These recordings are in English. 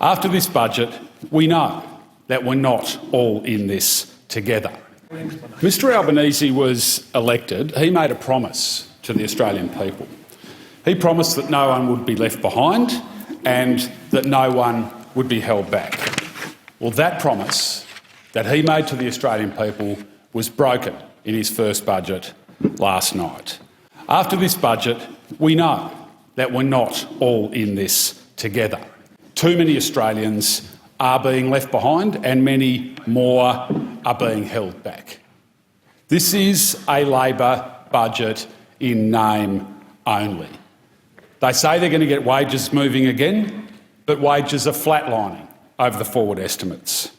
After this budget, we know that we're not all in this together. Mr Albanese was elected. He made a promise to the Australian people. He promised that no one would be left behind and that no one would be held back. Well, that promise that he made to the Australian people was broken in his first budget last night. After this budget, we know that we're not all in this together. Too many Australians are being left behind and many more are being held back. This is a Labor budget in name only. They say they're going to get wages moving again, but wages are flatlining over the forward estimates.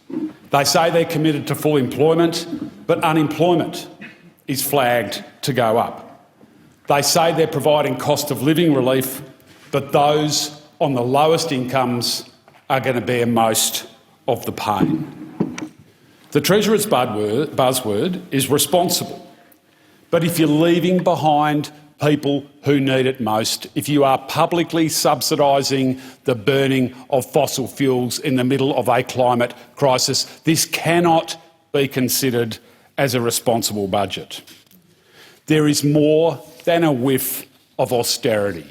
They say they're committed to full employment, but unemployment is flagged to go up. They say they're providing cost of living relief, but those on the lowest incomes are going to bear most of the pain. The Treasurer's buzzword is responsible. But if you're leaving behind people who need it most, if you are publicly subsidising the burning of fossil fuels in the middle of a climate crisis, this cannot be considered as a responsible budget. There is more than a whiff of austerity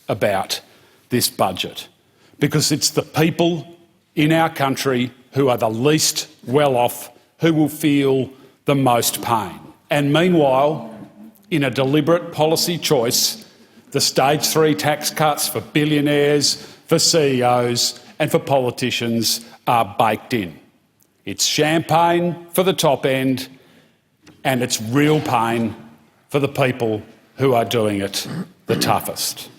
about this budget, because it's the people in our country who are the least well off who will feel the most pain. And meanwhile, in a deliberate policy choice, the stage 3 tax cuts for billionaires, for CEOs and for politicians are baked in. It's champagne for the top end and it's real pain for the people who are doing it the toughest.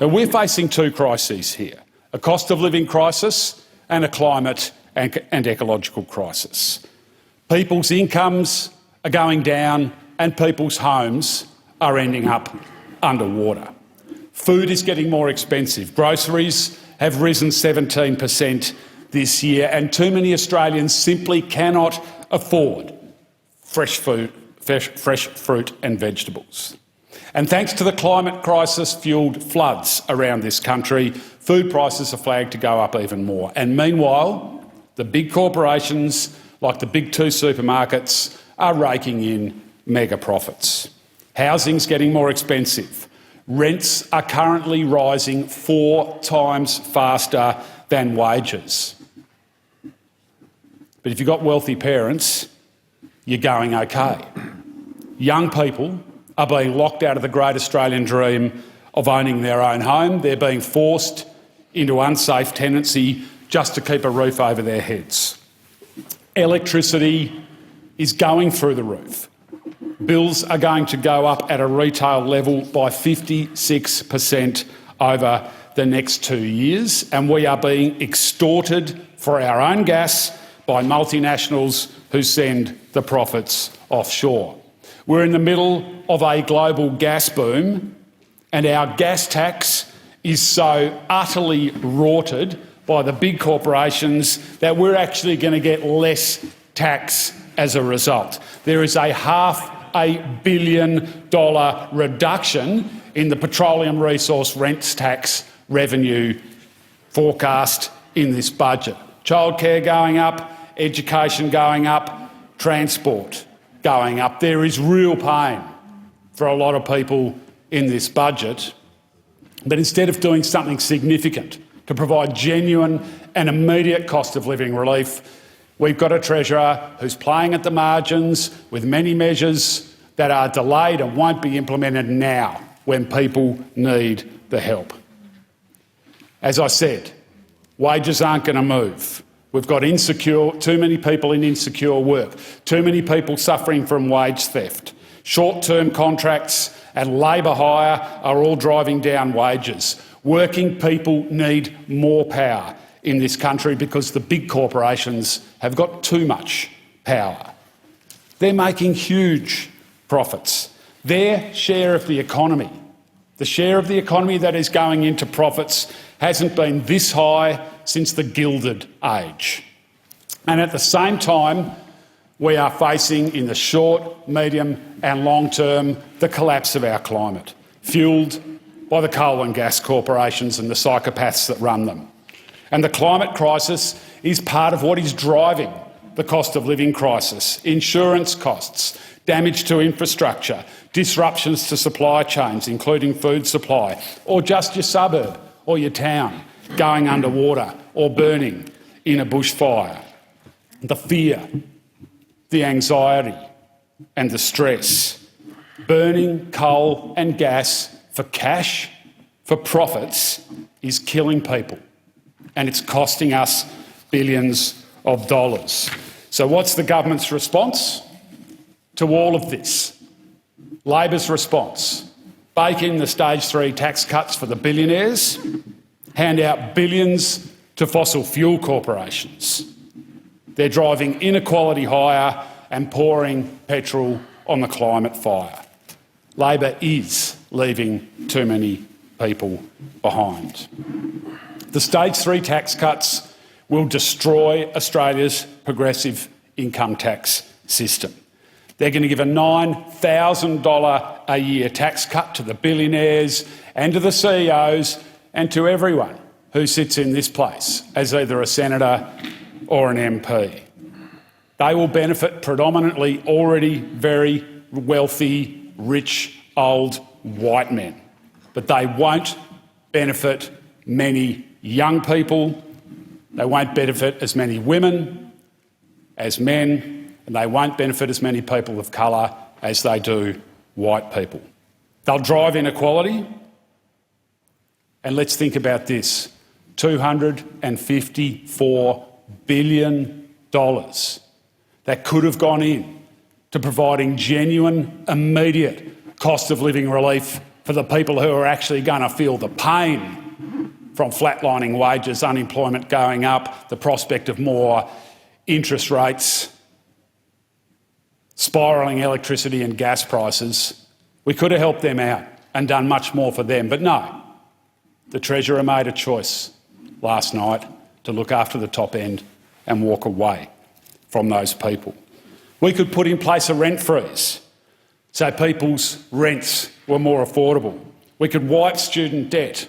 And we're facing two crises here, a cost of living crisis and a climate and ecological crisis. People's incomes are going down and people's homes are ending up underwater. Food is getting more expensive. Groceries have risen 17% this year, and too many Australians simply cannot afford fresh fruit and vegetables. And thanks to the climate crisis-fuelled floods around this country, food prices are flagged to go up even more. And meanwhile, the big corporations, like the big two supermarkets, are raking in mega profits. Housing's getting more expensive. Rents are currently rising 4 times faster than wages. But if you've got wealthy parents, you're going okay. Young people are being locked out of the great Australian dream of owning their own home. They're being forced into unsafe tenancy just to keep a roof over their heads. Electricity is going through the roof. Bills are going to go up at a retail level by 56% over the next 2 years, and we are being extorted for our own gas by multinationals who send the profits offshore. We're in the middle of a global gas boom, and our gas tax is so utterly rorted by the big corporations that we're actually going to get less tax as a result. There is a $500 million reduction in the petroleum resource rents tax revenue forecast in this budget. Childcare going up, education going up, transport going up. There is real pain for a lot of people in this budget. But instead of doing something significant to provide genuine and immediate cost of living relief, we've got a Treasurer who's playing at the margins with many measures that are delayed and won't be implemented now when people need the help. As I said, wages aren't going to move. We've got too many people in insecure work, too many people suffering from wage theft. Short-term contracts and labour hire are all driving down wages. Working people need more power in this country because the big corporations have got too much power. They're making huge profits. Their share of the economy, the share of the economy that is going into profits, hasn't been this high since the Gilded Age. And at the same time, we are facing in the short, medium and long term the collapse of our climate, fuelled by the coal and gas corporations and the psychopaths that run them. And the climate crisis is part of what is driving the cost of living crisis: insurance costs, damage to infrastructure, disruptions to supply chains, including food supply, or just your suburb or your town going underwater or burning in a bushfire. The fear, the anxiety and the stress. Burning coal and gas for cash, for profits, is killing people, and it's costing us billions of dollars. So what's the government's response to all of this? Labor's response: bake in the stage 3 tax cuts for the billionaires, hand out billions to fossil fuel corporations. They're driving inequality higher and pouring petrol on the climate fire. Labor is leaving too many people behind. The stage 3 tax cuts will destroy Australia's progressive income tax system. They're going to give a $9,000 a year tax cut to the billionaires and to the CEOs and to everyone who sits in this place as either a senator or an MP. They will benefit predominantly already very wealthy, rich, old white men, but they won't benefit many young people, they won't benefit as many women as men, and they won't benefit as many people of colour as they do white people. They'll drive inequality, and let's think about this: $254 billion that could have gone in to providing genuine, immediate cost of living relief for the people who are actually going to feel the pain from flatlining wages, unemployment going up, the prospect of more interest rates, spiralling electricity and gas prices. We could have helped them out and done much more for them, but no. The Treasurer made a choice last night to look after the top end and walk away from those people. We could put in place a rent freeze so people's rents were more affordable. We could wipe student debt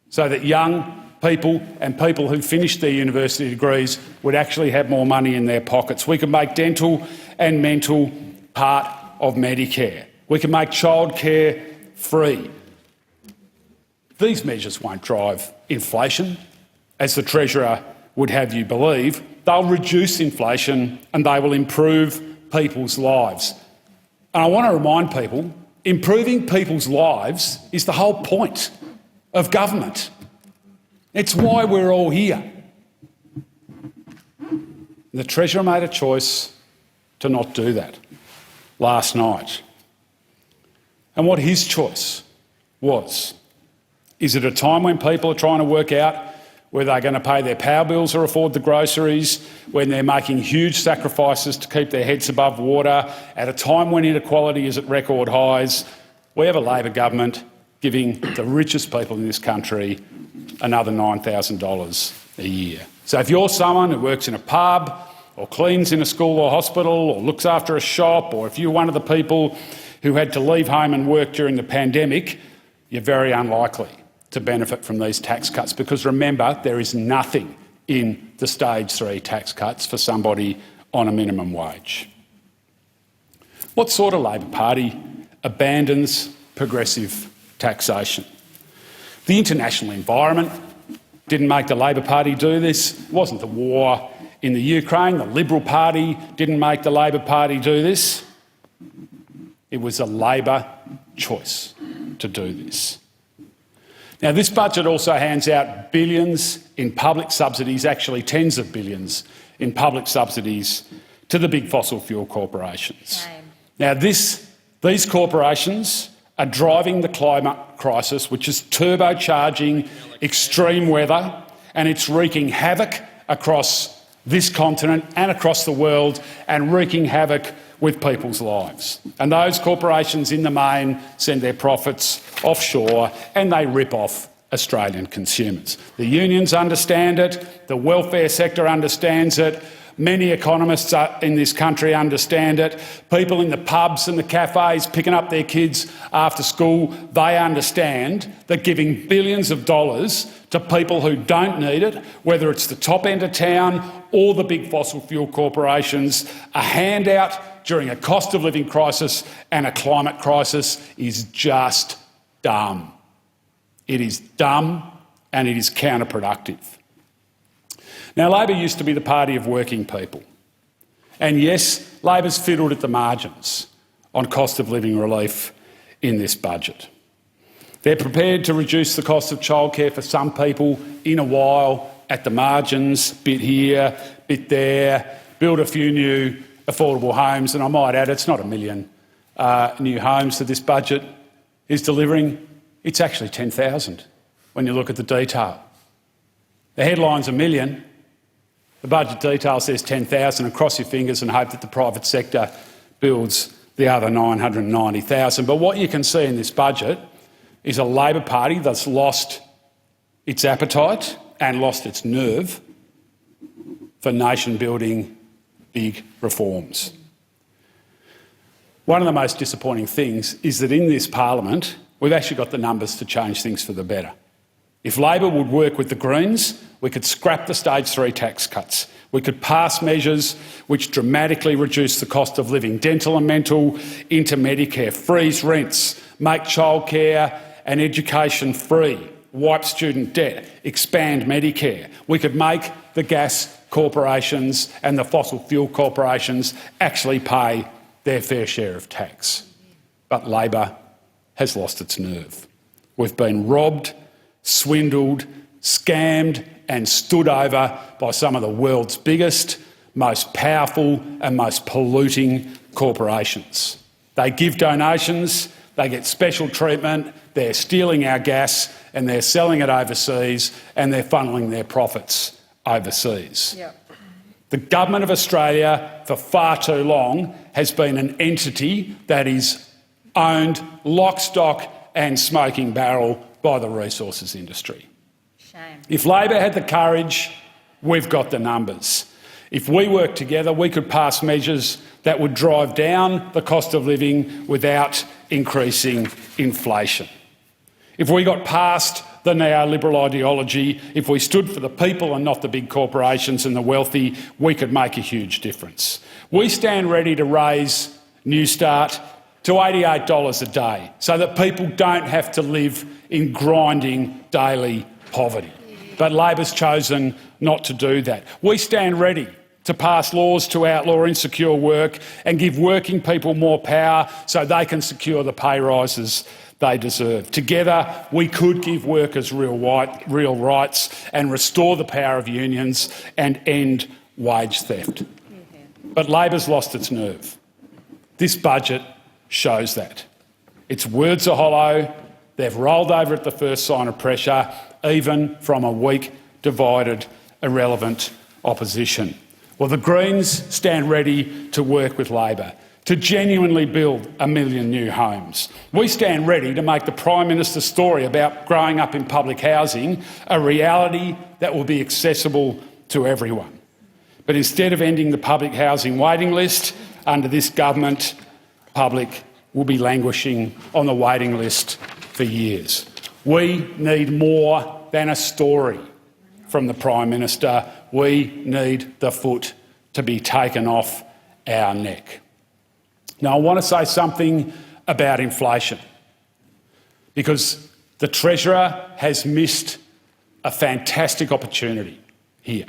so that young people and people who finished their university degrees would actually have more money in their pockets. We could make dental and mental part of Medicare. We could make childcare free. These measures won't drive inflation, as the Treasurer would have you believe. They'll reduce inflation and they will improve people's lives. And I want to remind people, improving people's lives is the whole point of government. It's why we're all here. The Treasurer made a choice to not do that last night. And what his choice was, is at a time when people are trying to work out whether they're going to pay their power bills or afford the groceries, when they're making huge sacrifices to keep their heads above water, at a time when inequality is at record highs, we have a Labor government giving the richest people in this country another $9,000 a year. So if you're someone who works in a pub or cleans in a school or hospital or looks after a shop, or if you're one of the people who had to leave home and work during the pandemic, you're very unlikely to benefit from these tax cuts, because remember, there is nothing in the stage 3 tax cuts for somebody on a minimum wage. What sort of Labor Party abandons progressive taxation? The international environment didn't make the Labor Party do this. It wasn't the war in the Ukraine. The Liberal Party didn't make the Labor Party do this. It was a Labor choice to do this. Now, this budget also hands out billions in public subsidies, actually tens of billions in public subsidies to the big fossil fuel corporations. Now, these corporations are driving the climate crisis, which is turbocharging extreme weather, and it's wreaking havoc across this continent and across the world, and wreaking havoc with people's lives. And those corporations in the main send their profits offshore and they rip off Australian consumers. The unions understand it, the welfare sector understands it, Many economists in this country understand it. People in the pubs and the cafes picking up their kids after school, they understand that giving billions of dollars to people who don't need it, whether it's the top end of town or the big fossil fuel corporations, a handout during a cost of living crisis and a climate crisis is just dumb. It is dumb and it is counterproductive. Now, Labor used to be the party of working people. And yes, Labor's fiddled at the margins on cost of living relief in this budget. They're prepared to reduce the cost of childcare for some people in a while at the margins, bit here, bit there, build a few new affordable homes. And I might add, it's not 1 million new homes that this budget is delivering. It's actually 10,000 when you look at the detail. The headline's 1 million. The budget detail says 10,000, and cross your fingers and hope that the private sector builds the other 990,000. But what you can see in this budget is a Labor Party that's lost its appetite and lost its nerve for nation-building big reforms. One of the most disappointing things is that in this parliament, we've actually got the numbers to change things for the better. If Labor would work with the Greens, we could scrap the stage 3 tax cuts. We could pass measures which dramatically reduce the cost of living, dental and mental into Medicare, freeze rents, make childcare and education free, wipe student debt, expand Medicare. We could make the gas corporations and the fossil fuel corporations actually pay their fair share of tax. But Labor has lost its nerve. We've been robbed, swindled, scammed and stood over by some of the world's biggest, most powerful and most polluting corporations. They give donations, they get special treatment, they're stealing our gas and they're selling it overseas and they're funneling their profits overseas. Yep. The government of Australia for far too long has been an entity that is owned lock, stock and smoking barrel by the resources industry. Shame. If Labor had the courage, we've got the numbers. If we work together, we could pass measures that would drive down the cost of living without increasing inflation. If we got past the neoliberal ideology, if we stood for the people and not the big corporations and the wealthy, we could make a huge difference. We stand ready to raise Newstart to $88 a day so that people don't have to live in grinding daily poverty. But Labor's chosen not to do that. We stand ready to pass laws to outlaw insecure work and give working people more power so they can secure the pay rises they deserve. Together, we could give workers real rights and restore the power of unions and end wage theft. But Labor's lost its nerve. This budget shows that. Its words are hollow. They've rolled over at the first sign of pressure, even from a weak, divided, irrelevant opposition. Well, the Greens stand ready to work with Labor to genuinely build 1 million new homes. We stand ready to make the Prime Minister's story about growing up in public housing a reality that will be accessible to everyone. But instead of ending the public housing waiting list, under this government, public will be languishing on the waiting list for years. We need more than a story from the Prime Minister. We need the foot to be taken off our neck. Now, I want to say something about inflation, because the Treasurer has missed a fantastic opportunity here.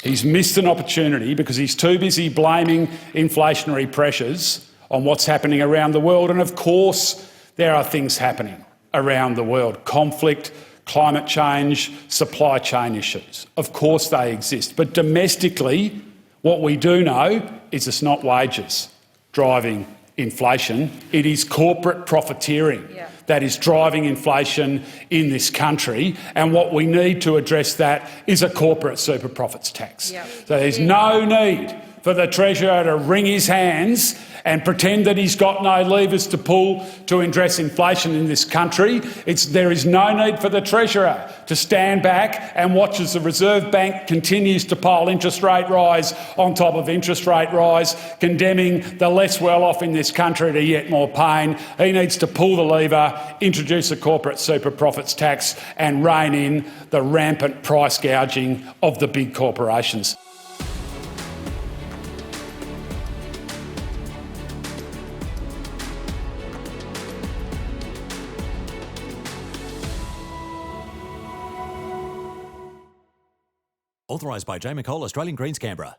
He's missed an opportunity because he's too busy blaming inflationary pressures on what's happening around the world. And of course, there are things happening around the world: conflict, climate change, supply chain issues. Of course they exist. But domestically, what we do know is it's not wages driving inflation. It is corporate profiteering that is driving inflation in this country. And what we need to address that is a corporate super profits tax. So there's no need for the Treasurer to wring his hands and pretend that he's got no levers to pull to address inflation in this country. There is no need for the Treasurer to stand back and watch as the Reserve Bank continues to pile interest rate rise on top of interest rate rise, condemning the less well-off in this country to yet more pain. He needs to pull the lever, introduce a corporate super profits tax and rein in the rampant price gouging of the big corporations. Authorised by J. McCall, Australian Greens, Canberra.